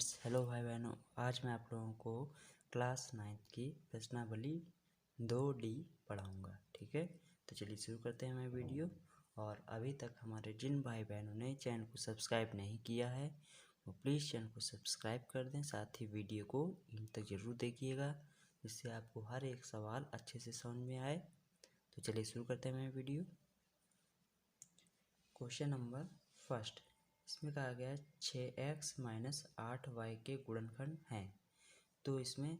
Friends, hello भाई बहनों। आज मैं आप लोगों को क्लास 9th की प्रश्नावली 2D पढ़ाऊंगा। ठीक है, तो चलिए शुरू करते हैं हमारी वीडियो। और अभी तक हमारे जिन भाई बहनों ने चैनल को सब्सक्राइब नहीं किया है वो प्लीज़ चैनल को सब्सक्राइब कर दें, साथ ही वीडियो को इन तक ज़रूर देखिएगा जिससे आपको हर एक सवाल अच्छे से समझ में आए। तो चलिए शुरू करते हैं हमारी वीडियो। क्वेश्चन नंबर फर्स्ट, इसमें कहा गया है 6x - 8y के गुणनखंड हैं। तो इसमें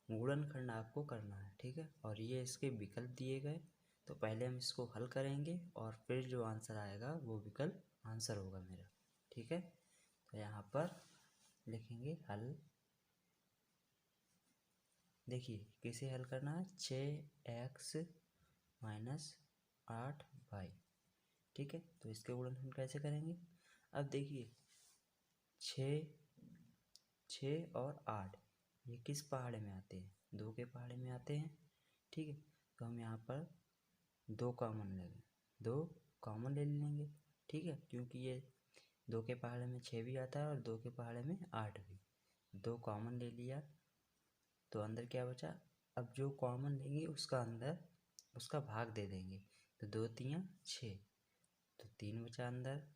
गुणनखंड आपको करना है, ठीक है। और ये इसके विकल्प दिए गए, तो पहले हम इसको हल करेंगे और फिर जो आंसर आएगा वो विकल्प आंसर होगा मेरा, ठीक है। तो यहाँ पर लिखेंगे हल। देखिए कैसे हल करना है, 6x - 8y, ठीक है। तो इसके गुणनखंड कैसे करेंगे। अब देखिए 6 और 8 ये किस पहाड़े में आते हैं, 2 के पहाड़े में आते हैं, ठीक है। तो हम यहाँ पर 2 कॉमन लेंगे, 2 कॉमन ले लेंगे, ठीक है। क्योंकि ये 2 के पहाड़े में 6 भी आता है और 2 के पहाड़े में 8 भी। 2 कॉमन ले लिया तो अंदर क्या बचा। अब जो कॉमन लेंगे उसका अंदर उसका भाग दे देंगे, तो 2 तियाँ 6, तो 3 बचा अंदर,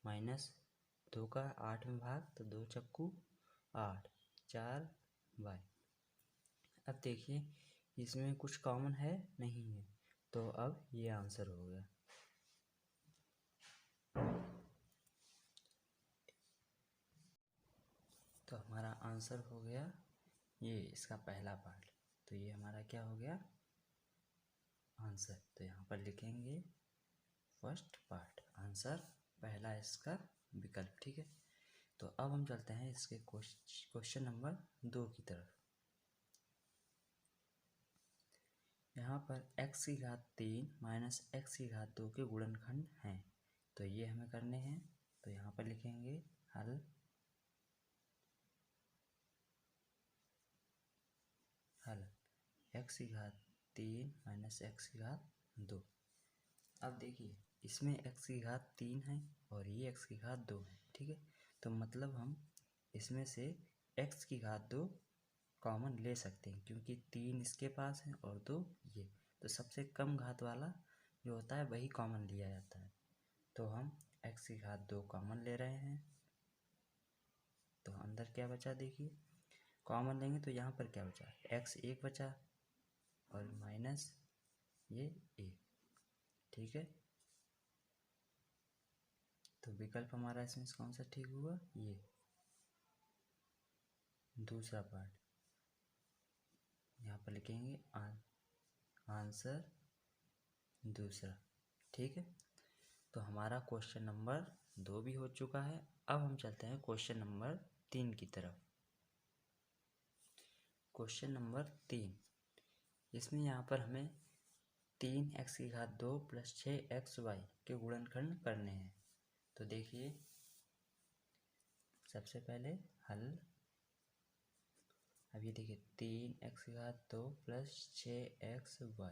माइनस 2 का 8 में भाग, तो 2 चक्कू 8, 4y। अब देखिए इसमें कुछ कॉमन है नहीं है, तो अब ये आंसर हो गया। तो हमारा आंसर हो गया ये इसका पहला पार्ट। तो ये हमारा क्या हो गया आंसर। तो यहाँ पर लिखेंगे फर्स्ट पार्ट आंसर, पहला इसका विकल्प, ठीक है। तो अब हम चलते हैं इसके क्वेश्चन नंबर 2 की तरफ। यहाँ पर x³ - x² के गुणनखंड हैं, तो ये हमें करने हैं। तो यहाँ पर लिखेंगे हल। x³ - x²। अब देखिए इसमें x³ है और ये x² है, ठीक है। तो मतलब हम इसमें से x² कॉमन ले सकते हैं, क्योंकि 3 इसके पास है और 2 ये। तो सबसे कम घात वाला जो होता है वही कॉमन लिया जाता है। तो हम x² कॉमन ले रहे हैं, तो अंदर क्या बचा देखिए, कॉमन लेंगे तो यहाँ पर क्या बचा, x1 बचा और माइनस ये 1, ठीक है। तो विकल्प हमारा इसमें कौन सा ठीक हुआ, ये दूसरा पार्ट। यहाँ पर लिखेंगे आंसर दूसरा, ठीक है। तो हमारा क्वेश्चन नंबर 2 भी हो चुका है। अब हम चलते हैं क्वेश्चन नंबर 3 की तरफ। क्वेश्चन नंबर 3, इसमें यहाँ पर हमें 3x² + 6xy के गुणनखंड करने हैं। तो देखिए सबसे पहले हल। अब ये देखिए 3x² + 6xy,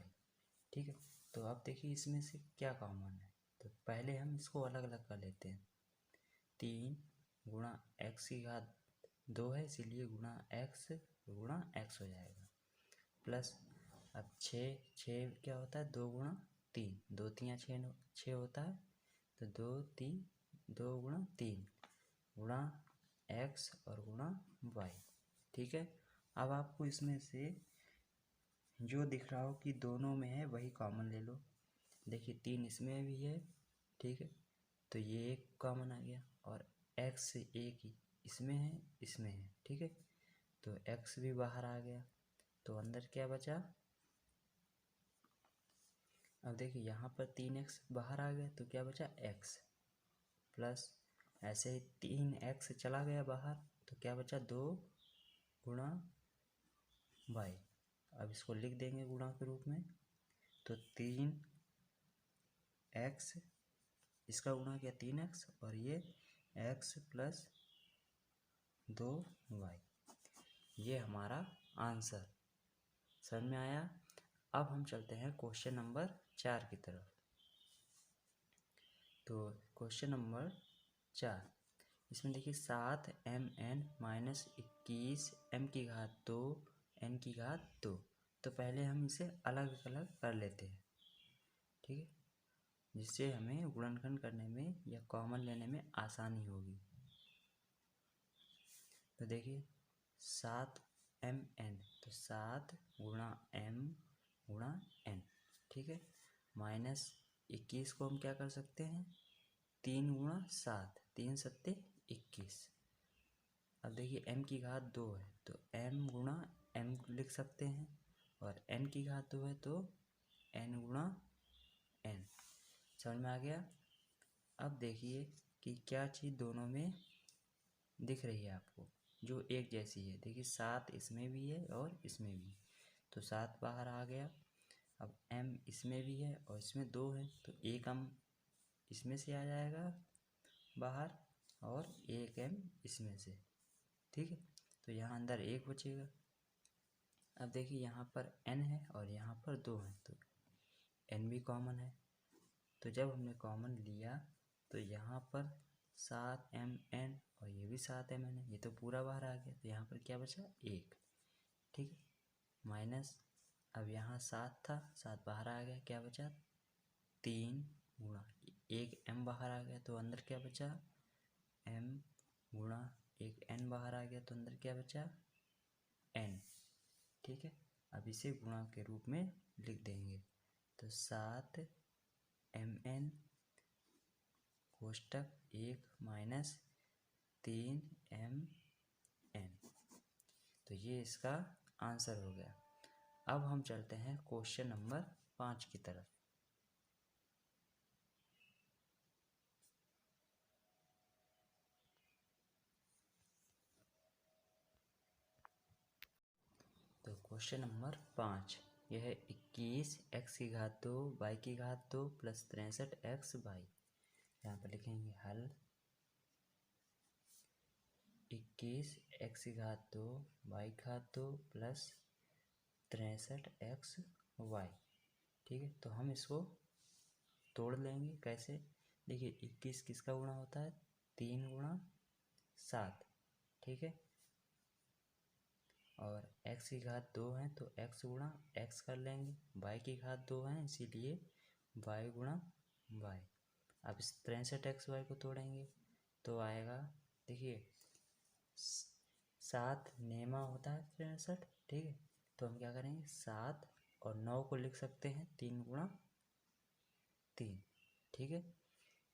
ठीक है। तो अब देखिए इसमें से क्या कॉमन है, तो पहले हम इसको अलग अलग कर लेते हैं। 3 गुणा x² है, इसीलिए गुणा x हो जाएगा, प्लस अब 6 क्या होता है, 2 गुणा 3, 2 तियाँ 6 होता है, तो 2 गुणा 3 गुणा x और गुणा y, ठीक है। अब आपको इसमें से जो दिख रहा हो कि दोनों में है वही कॉमन ले लो। देखिए 3 इसमें भी है, ठीक है, तो ये एक कॉमन आ गया, और x एक ही इसमें है, ठीक है। तो x भी बाहर आ गया, तो अंदर क्या बचा। अब देखिए यहाँ पर 3x बाहर आ गया, तो क्या बचा x, प्लस ऐसे ही 3x चला गया बाहर, तो क्या बचा 2 गुणा y। अब इसको लिख देंगे गुणा के रूप में, तो 3x इसका गुणा किया 3x और ये x + 2y, ये हमारा आंसर। समझ में आया। अब हम चलते हैं क्वेश्चन नंबर 4 की तरफ। तो क्वेश्चन नंबर 4, इसमें देखिए 7mn माइनस 21 m⁻², n⁻²। तो पहले हम इसे अलग अलग कर लेते हैं, ठीक है, जिससे हमें गुणनखंड करने में या कॉमन लेने में आसानी होगी। तो देखिए 7mn, तो 7 गुणा m गुणा n, ठीक है, माइनस 21 को हम क्या कर सकते हैं, 3 गुणा 7, 3 सत्ते 21। अब देखिए m⁻² है तो m गुणा m लिख सकते हैं, और n⁻² है तो n गुणा n। समझ में आ गया। अब देखिए कि क्या चीज़ दोनों में दिख रही है आपको, जो एक जैसी है। देखिए 7 इसमें भी है और इसमें भी, तो 7 बाहर आ गया। अब m इसमें भी है और इसमें 2 है, तो एक m इसमें से आ जाएगा बाहर और एक m इसमें से, ठीक है। तो यहाँ अंदर एक बचेगा। अब देखिए यहाँ पर n है और यहाँ पर 2 है, तो n भी कॉमन है। तो जब हमने कॉमन लिया तो यहाँ पर 7mn और ये भी 7mn है, ये तो पूरा बाहर आ गया। तो यहाँ पर क्या बचा, 1, ठीक है, माइनस। अब यहाँ 7 था, 7 बाहर आ गया, क्या बचा, 3 गुणा 1 m बाहर आ गया, तो अंदर क्या बचा, m गुणा 1 n बाहर आ गया, तो अंदर क्या बचा, n, ठीक है। अब इसे गुणा के रूप में लिख देंगे, तो 7mn कोष्टक 1 माइनस 3mn। तो ये इसका आंसर हो गया। अब हम चलते हैं क्वेश्चन नंबर 5 की तरफ। तो क्वेश्चन नंबर 5, यह है 21 x⁻² y⁻² प्लस 63 x/y। यहाँ पर लिखेंगे हल। 21 x⁻² y⁻² प्लस 63 x/y, ठीक है। तो हम इसको तोड़ लेंगे। कैसे, देखिए 21 किसका गुणा होता है, 3 गुणा 7, ठीक है, और x⁻² है तो x गुणा x कर लेंगे, y⁻² है इसीलिए y गुणा y। अब इस 63 xy को तोड़ेंगे तो आएगा, देखिए 7 नेमा होता है 63, ठीक है। तो हम क्या करेंगे, 7 और 9 को लिख सकते हैं 3 गुणा 3, ठीक है,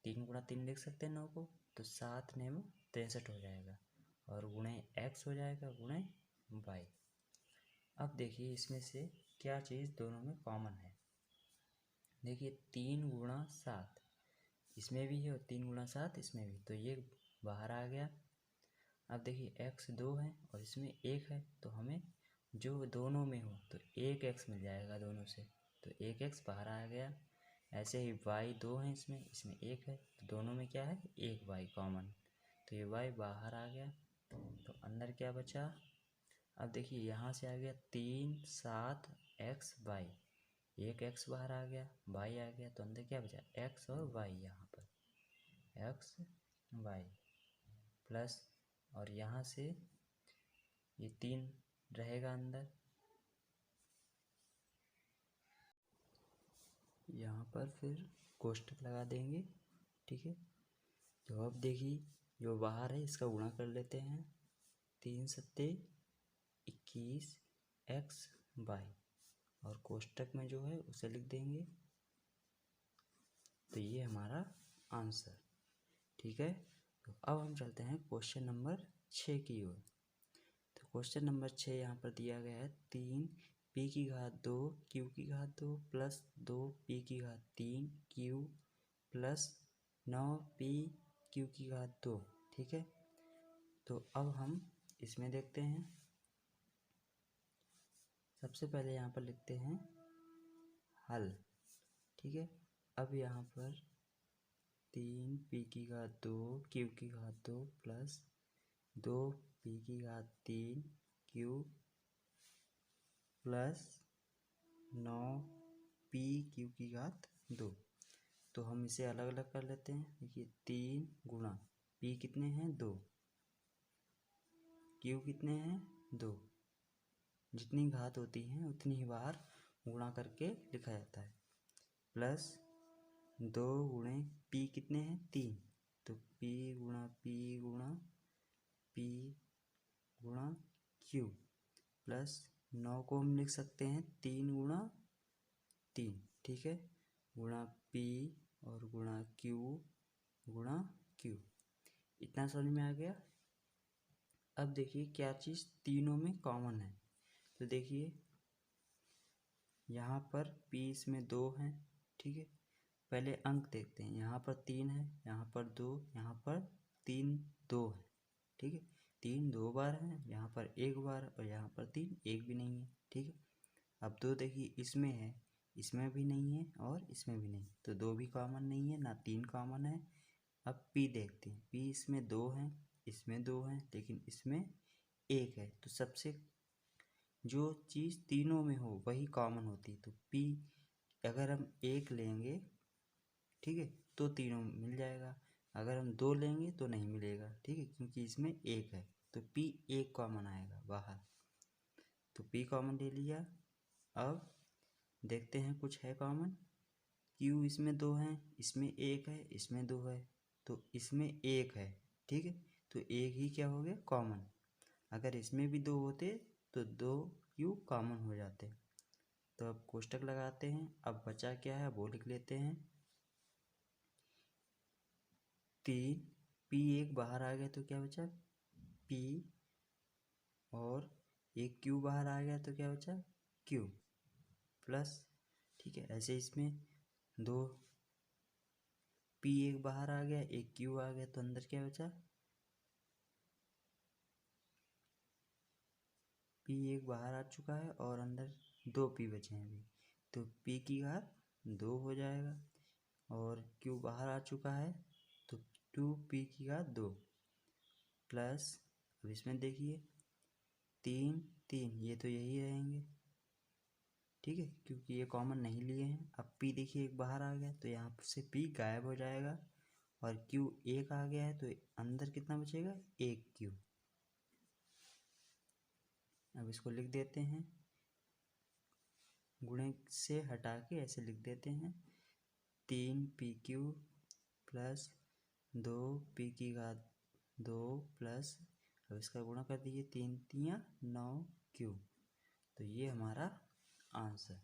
3 गुणा 3 लिख सकते हैं 9 को, तो 7 नेमा 63 हो जाएगा, और गुणे x हो जाएगा गुणे y। अब देखिए इसमें से क्या चीज़ दोनों में कॉमन है। देखिए 3 गुणा 7 इसमें भी है और 3 गुणा 7 इसमें भी, तो ये बाहर आ गया। अब देखिए x 2 है और इसमें 1 है, तो हमें जो दोनों में हो तो 1 x मिल जाएगा दोनों से, तो 1 x बाहर आ गया। ऐसे ही y 2 है, इसमें 1 है, तो दोनों में क्या है, 1 y कॉमन, तो ये y बाहर आ गया। तो अंदर क्या बचा, अब देखिए यहाँ से आ गया 3 7 x/y, 1 x बाहर आ गया, y आ गया, तो अंदर क्या बचा, x और y, यहाँ पर x y प्लस, और यहाँ से ये 3 रहेगा अंदर, यहाँ पर फिर कोष्टक लगा देंगे, ठीक है। तो अब देखिए जो बाहर है इसका गुणा कर लेते हैं, 3 सत्ते 21 x/y, और कोष्टक में जो है उसे लिख देंगे। तो ये हमारा आंसर, ठीक है। तो अब हम चलते हैं क्वेश्चन नंबर 6 की ओर। तो क्वेश्चन नंबर 6 यहाँ पर दिया गया है 3 p⁻² q⁻² plus 2 p⁻3 q plus 9 p q⁻², ठीक है। तो अब हम इसमें देखते हैं, सबसे पहले यहाँ पर लिखते हैं हल, ठीक है। अब यहाँ पर 3 p⁻² q⁻² plus 2 p⁻3 q plus 9 p q⁻²। तो हम इसे अलग अलग कर लेते हैं। देखिए 3 गुणा p कितने हैं 2, q कितने हैं 2। जितनी घात होती है उतनी ही बार गुणा करके लिखा जाता है। प्लस 2 गुणे p कितने हैं 3, तो p गुणा p गुणा p गुणा q प्लस 9 को हम लिख सकते हैं 3 गुणा 3, ठीक है, गुणा p और गुणा q गुणा q। इतना समझ में आ गया। अब देखिए क्या चीज़ तीनों में कॉमन है, तो देखिए यहाँ पर p इसमें 2 है, ठीक है। पहले अंक देखते हैं, यहाँ पर 3 है, यहाँ पर 2, यहाँ पर 3 2 है, ठीक है। 3 2 बार है, यहाँ पर 1 बार, और यहाँ पर 3 1 भी नहीं है, ठीक है। अब 2 देखिए इसमें है, इसमें भी नहीं है और इसमें भी नहीं, तो 2 भी कॉमन नहीं है, ना 3 कॉमन है। अब p देखते हैं, p इसमें 2 है, इसमें 2 है, लेकिन इसमें 1 है। तो सबसे जो चीज़ तीनों में हो वही कॉमन होती है। तो p अगर हम 1 लेंगे, ठीक है, तो तीनों में मिल जाएगा। अगर हम 2 लेंगे तो नहीं मिलेगा, ठीक है, क्योंकि इसमें 1 है। तो p 1 कॉमन आएगा बाहर, तो p कॉमन ले लिया। अब देखते हैं कुछ है कॉमन। q इसमें 2 है, इसमें 1 है, इसमें 2 है, तो इसमें 1 है, ठीक है। तो 1 ही क्या हो गया कॉमन। अगर इसमें भी 2 होते तो 2 q कॉमन हो जाते। तो अब कोष्टक लगाते हैं। अब बचा क्या है वो लिख लेते हैं। 3 p 1 बाहर आ गया तो क्या बचा p, और एक q बाहर आ गया तो क्या बचा q प्लस, ठीक है। ऐसे इसमें 2 p 1 बाहर आ गया, एक q आ गया, तो अंदर क्या बचा p 1 बाहर आ चुका है और अंदर 2 p बचे हैं अभी, तो p की घात 2 हो जाएगा, और q बाहर आ चुका है तो 2p की घात 2 प्लस, अब इसमें देखिए 3 3, ये तो यही रहेंगे, ठीक है, क्योंकि ये कॉमन नहीं लिए हैं। अब p देखिए एक बाहर आ गया तो यहाँ से p गायब हो जाएगा, और q 1 आ गया है तो अंदर कितना बचेगा 1 q। अब इसको लिख देते हैं, गुणे से हटा के ऐसे लिख देते हैं। 3pq प्लस 2p की घात 2 प्लस, अब इसका गुणा कर दीजिए, 3 3 9q। तो ये हमारा आंसर।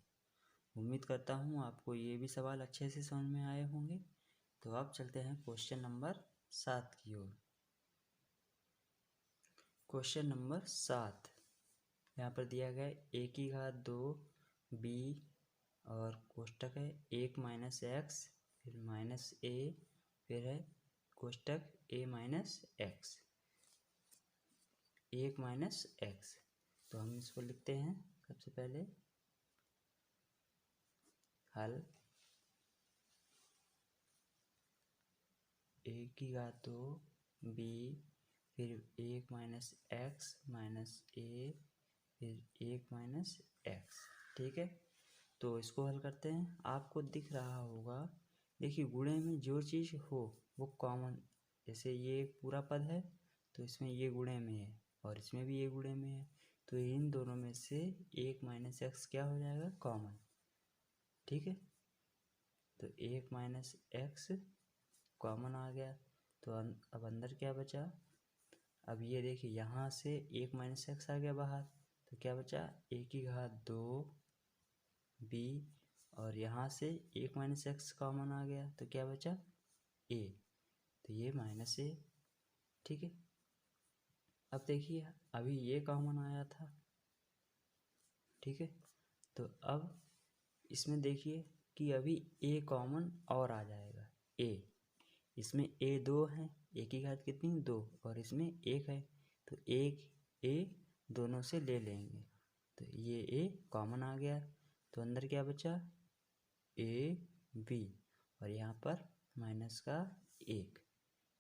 उम्मीद करता हूँ आपको ये भी सवाल अच्छे से समझ में आए होंगे। तो अब चलते हैं क्वेश्चन नंबर 7 की ओर। क्वेश्चन नंबर 7 यहाँ पर दिया गया a की घात 2 b, और कोष्टक है 1 माइनस एक्स, फिर माइनस a, फिर है कोष्टक a minus x, 1 minus x. तो हम इसको लिखते हैं सबसे पहले हल। a की घात 2 b, फिर 1 माइनस एक्स माइनस a, फिर 1 माइनस एक्स, ठीक है। तो इसको हल करते हैं। आपको दिख रहा होगा, देखिए गुणे में जो चीज़ हो वो कॉमन, जैसे ये पूरा पद है तो इसमें ये गुणे में है और इसमें भी ये गुणे में है, तो इन दोनों में से 1 माइनस एक्स क्या हो जाएगा कॉमन, ठीक है। तो 1 माइनस एक्स कॉमन आ गया, तो अब अंदर क्या बचा। अब ये देखिए यहाँ से 1 माइनस एक्स आ गया बाहर, तो क्या बचा a की घात 2 b, और यहाँ से 1 माइनस एक्स कॉमन आ गया तो क्या बचा a, तो ये माइनस a, ठीक है। अब देखिए अभी ये कॉमन आया था, ठीक है। तो अब इसमें देखिए कि अभी a कॉमन और आ जाएगा a, इसमें a 2 है, a की घात कितनी 2, और इसमें 1 है, तो 1 a दोनों से ले लेंगे, तो ये a कॉमन आ गया, तो अंदर क्या बचा a b, और यहाँ पर माइनस का 1,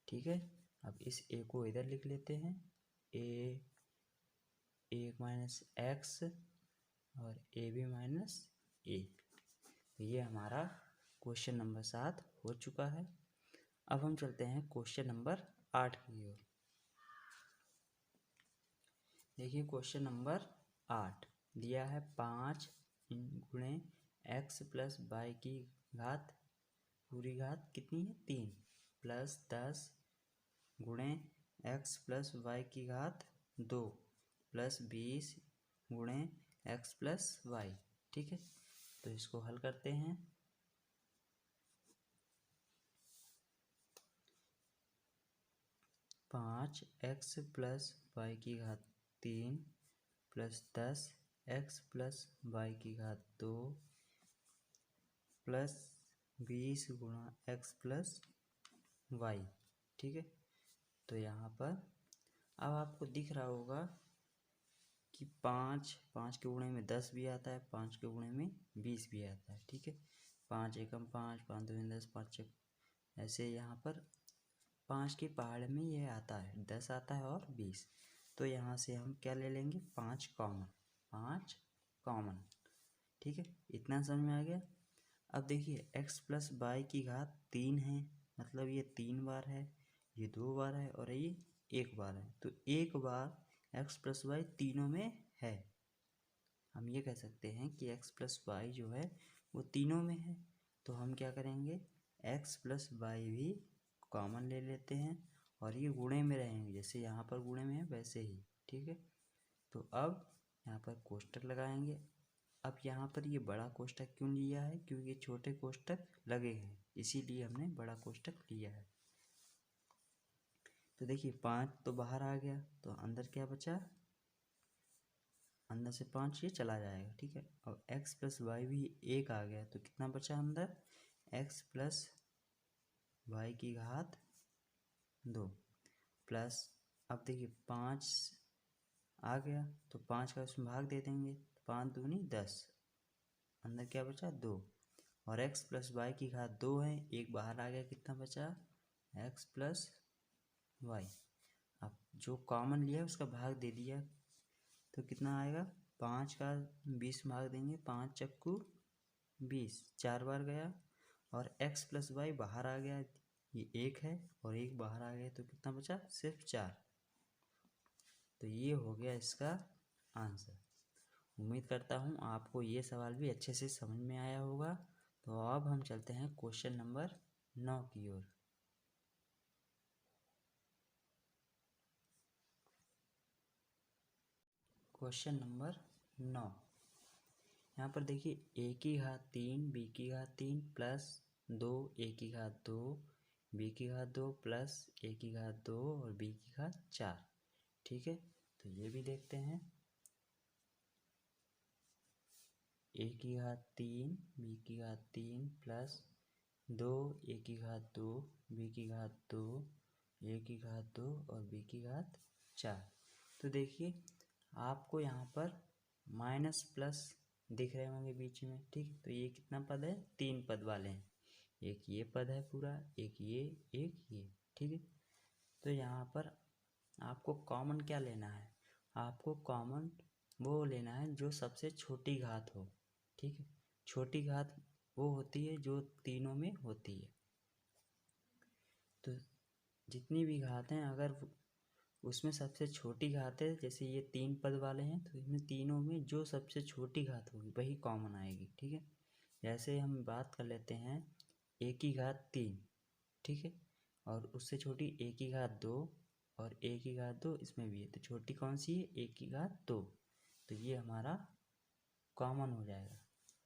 ठीक है। अब इस a को इधर लिख लेते हैं, a 1 माइनस एक्स और a b माइनस 1। तो ये हमारा क्वेश्चन नंबर 7 हो चुका है। अब हम चलते हैं क्वेश्चन नंबर 8 की ओर। देखिए क्वेश्चन नंबर 8 दिया है 5 गुणे x प्लस वाई की घात पूरी घात कितनी है 3 प्लस 10 गुणे x प्लस वाई की घात 2 प्लस 20 गुणे x प्लस वाई। ठीक है, तो इसको हल करते हैं। पाँच एक्स प्लस वाई की घात 3 प्लस 10 एक्स प्लस वाई की घात 2 प्लस 20 गुणा एक्स प्लस वाई। ठीक है, तो यहाँ पर अब आपको दिख रहा होगा कि 5 के गुणे में 10 भी आता है, 5 के गुणे में 20 भी आता है। ठीक है, 5 एकम 5, 5 दूनी 10, 5 ऐसे यहाँ पर 5 के पहाड़ में ये आता है, 10 आता है और 20। तो यहाँ से हम क्या ले लेंगे 5 कॉमन। ठीक है, इतना समझ में आ गया। अब देखिए x प्लस वाई की घात 3 है, मतलब ये 3 बार है, ये 2 बार है और ये 1 बार है। तो एक बार x प्लस वाई तीनों में है। हम ये कह सकते हैं कि x प्लस वाई जो है वो तीनों में है। तो हम क्या करेंगे x प्लस वाई भी कॉमन ले लेते हैं और ये गुणे में रहेंगे, जैसे यहाँ पर गुणे में है वैसे ही। ठीक है, तो अब यहाँ पर कोष्टक लगाएंगे। अब यहाँ पर ये बड़ा कोष्टक क्यों लिया है, क्योंकि ये छोटे कोष्टक लगे हैं, इसीलिए हमने बड़ा कोष्टक लिया है। तो देखिए 5 तो बाहर आ गया, तो अंदर क्या बचा, अंदर से 5 ये चला जाएगा। ठीक है, और x प्लस वाई भी 1 आ गया, तो कितना बचा अंदर x प्लस वाई की घात 2 प्लस, अब देखिए 5 आ गया तो 5 का उसमें भाग दे देंगे, 5 दूनी 10, अंदर क्या बचा 2, और x प्लस वाई की घात 2 है, एक बाहर आ गया, कितना बचा x प्लस वाई। अब जो कॉमन लिया उसका भाग दे दिया, तो कितना आएगा 5 का 20 भाग देंगे, 5 चक्कू 20, 4 बार गया, और x प्लस वाई बाहर आ गया, ये 1 है और 1 बाहर आ गया, तो कितना बचा सिर्फ 4। तो ये हो गया इसका आंसर। उम्मीद करता हूँ आपको ये सवाल भी अच्छे से समझ में आया होगा। तो अब हम चलते हैं क्वेश्चन नंबर 9 की ओर। क्वेश्चन नंबर 9, यहाँ पर देखिए a की घात 3 b की घात 3 प्लस 2 a की घात 2 b की घात 2 प्लस a की घात 2 और b की घात 4। ठीक है, तो ये भी देखते हैं। a की घात 3 b की घात 3 प्लस 2 a की घात 2 b की घात 2 a की घात 2 और b की घात 4। तो देखिए आपको यहाँ पर माइनस प्लस दिख रहे होंगे बीच में। ठीक, तो ये कितना पद है, 3 पद वाले हैं, एक ये पद है पूरा, एक ये, एक ये। ठीक है, तो यहाँ पर आपको कॉमन क्या लेना है, आपको कॉमन वो लेना है जो सबसे छोटी घात हो। ठीक है, छोटी घात वो होती है जो तीनों में होती है। तो जितनी भी घात हैं अगर उसमें सबसे छोटी घात है, जैसे ये 3 पद वाले हैं, तो इसमें तीनों में जो सबसे छोटी घात होगी वही कॉमन आएगी। ठीक है, जैसे हम बात कर लेते हैं a की घात 3। ठीक है, और उससे छोटी a की घात 2 और a की घात 2 इसमें भी है, तो छोटी कौन सी है, a की घात 2। तो ये हमारा कॉमन हो जाएगा।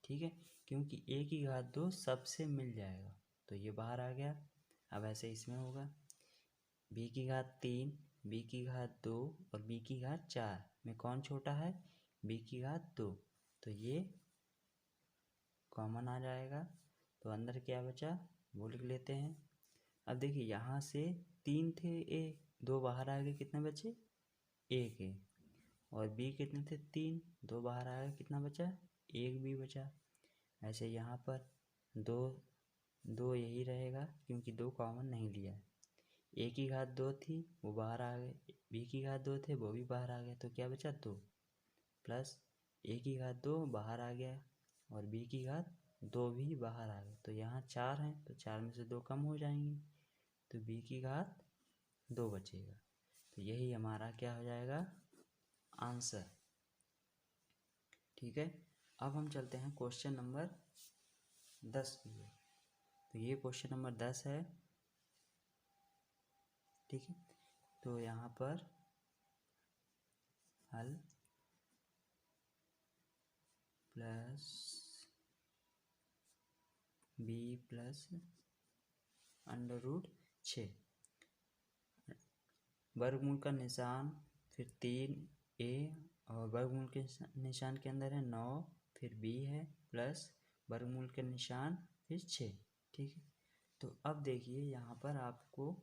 ठीक है, क्योंकि a की घात 2 सबसे मिल जाएगा, तो ये बाहर आ गया। अब ऐसे इसमें होगा b की घात 3 b की घात 2 और b की घात 4 में कौन छोटा है, b की घात 2, तो ये कॉमन आ जाएगा। तो अंदर क्या बचा वो लिख लेते हैं। अब देखिए यहाँ से 3 थे a, 2 बाहर आ गए, कितने बचे 1 है, और b कितने थे 3, 2 बाहर आ गए, कितना बचा 1 b बचा। ऐसे यहाँ पर 2 यही रहेगा क्योंकि 2 कॉमन नहीं लिया है। a की घात 2 थी वो बाहर आ गए, b की घात 2 थे वो भी बाहर आ गए, तो क्या बचा 2 प्लस a की घात 2 बाहर आ गया और b की घात 2 भी बाहर आ गए, तो यहाँ 4 हैं, तो 4 में से 2 कम हो जाएंगे, तो b की घात 2 बचेगा। तो यही हमारा क्या हो जाएगा आंसर। ठीक है, अब हम चलते हैं क्वेश्चन नंबर 10 की ओर। तो ये क्वेश्चन नंबर 10 है। ठीक है, तो यहाँ पर हल प्लस बी प्लस √6, वर्गमूल का निशान, फिर 3a और वर्गमूल के निशान के अंदर है 9, फिर b है प्लस वर्गमूल के निशान फिर 6। ठीक है, तो अब देखिए यहाँ पर आपको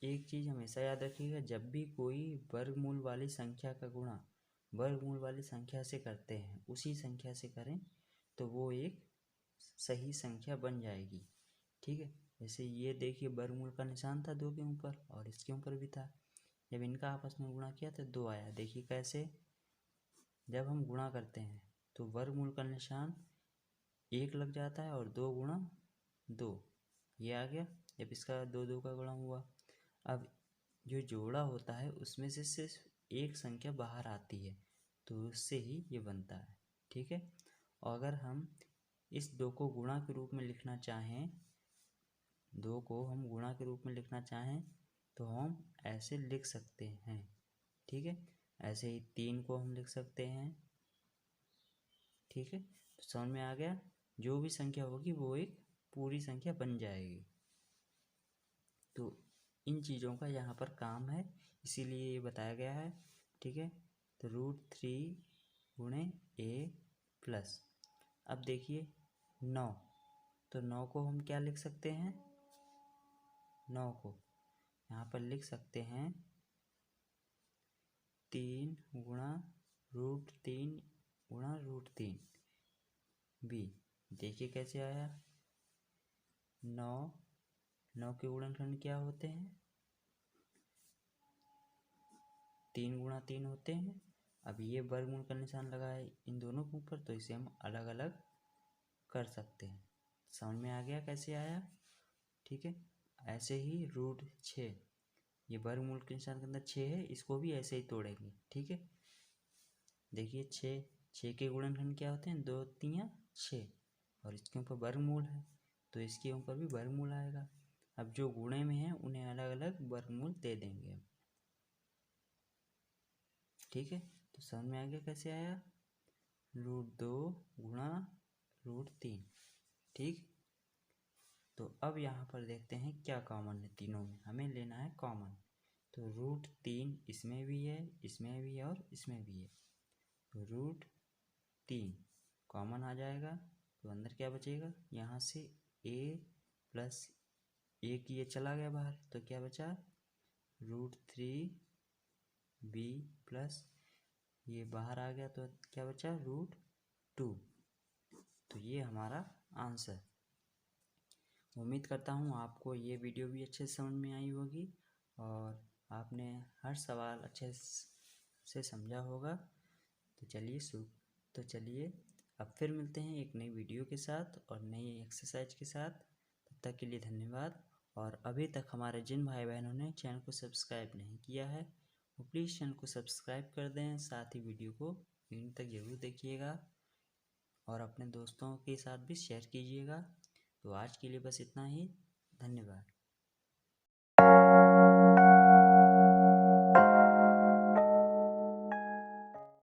एक चीज़ हमेशा याद रखिएगा, जब भी कोई वर्गमूल वाली संख्या का गुणा वर्गमूल वाली संख्या से करते हैं, उसी संख्या से करें तो वो एक सही संख्या बन जाएगी। ठीक है, जैसे ये देखिए वर्गमूल का निशान था 2 के ऊपर और इसके ऊपर भी था। जब इनका आपस में गुणा किया तो 2 आया। देखिए कैसे, जब हम गुणा करते हैं तो वर्गमूल का निशान 1 लग जाता है और 2 गुणा 2 ये आ गया। जब इसका 2 का गुणा हुआ, अब जो जोड़ा होता है उसमें से सिर्फ एक संख्या बाहर आती है, तो उससे ही ये बनता है। ठीक है, और अगर हम इस 2 को गुणा के रूप में लिखना चाहें, 2 को हम गुणा के रूप में लिखना चाहें तो हम ऐसे लिख सकते हैं। ठीक है, ऐसे ही 3 को हम लिख सकते हैं। ठीक है, तो समझ में आ गया, जो भी संख्या होगी वो एक पूरी संख्या बन जाएगी। तो इन चीज़ों का यहाँ पर काम है, इसीलिए ये बताया गया है। ठीक है, तो √3 गुणे a प्लस, अब देखिए 9, तो 9 को हम क्या लिख सकते हैं, 9 को यहाँ पर लिख सकते हैं 3 गुणा √3 गुणा √3 b। देखिए कैसे आया, 9 के गुणनखंड क्या होते हैं, 3 गुणा 3 होते हैं। अब ये वर्गमूल का निशान लगा है इन दोनों के ऊपर, तो इसे हम अलग अलग कर सकते हैं। समझ में आ गया कैसे आया। ठीक है, ऐसे ही √6, ये वर्गमूल के निशान के अंदर 6 है, इसको भी ऐसे ही तोड़ेंगे। ठीक है, देखिए 6 के गुणनखंड क्या होते हैं, 2 3 6, और इसके ऊपर वर्गमूल है तो इसके ऊपर भी वर्गमूल आएगा। अब जो गुणे में है उन्हें अलग अलग वर्गमूल दे देंगे। ठीक है, तो समझ में आ गया कैसे आया, √2 गुणा √3। ठीक, तो अब यहाँ पर देखते हैं क्या कॉमन है, तीनों में हमें लेना है कॉमन। तो √3 इसमें भी है, इसमें भी है और इसमें भी है, तो √3 कॉमन आ जाएगा। तो अंदर क्या बचेगा, यहाँ से a प्लस 1 ये चला गया बाहर, तो क्या बचा √3 b प्लस ये बाहर आ गया, तो क्या बचा √2। तो ये हमारा आंसर। उम्मीद करता हूँ आपको ये वीडियो भी अच्छे से समझ में आई होगी और आपने हर सवाल अच्छे से समझा होगा। तो चलिए अब फिर मिलते हैं एक नई वीडियो के साथ और नई एक्सरसाइज के साथ। तब तक के लिए धन्यवाद। और अभी तक हमारे जिन भाई बहनों ने चैनल को सब्सक्राइब नहीं किया है वो प्लीज़ चैनल को सब्सक्राइब कर दें, साथ ही वीडियो को एंड तक ज़रूर देखिएगा और अपने दोस्तों के साथ भी शेयर कीजिएगा। तो आज के लिए बस इतना ही, धन्यवाद।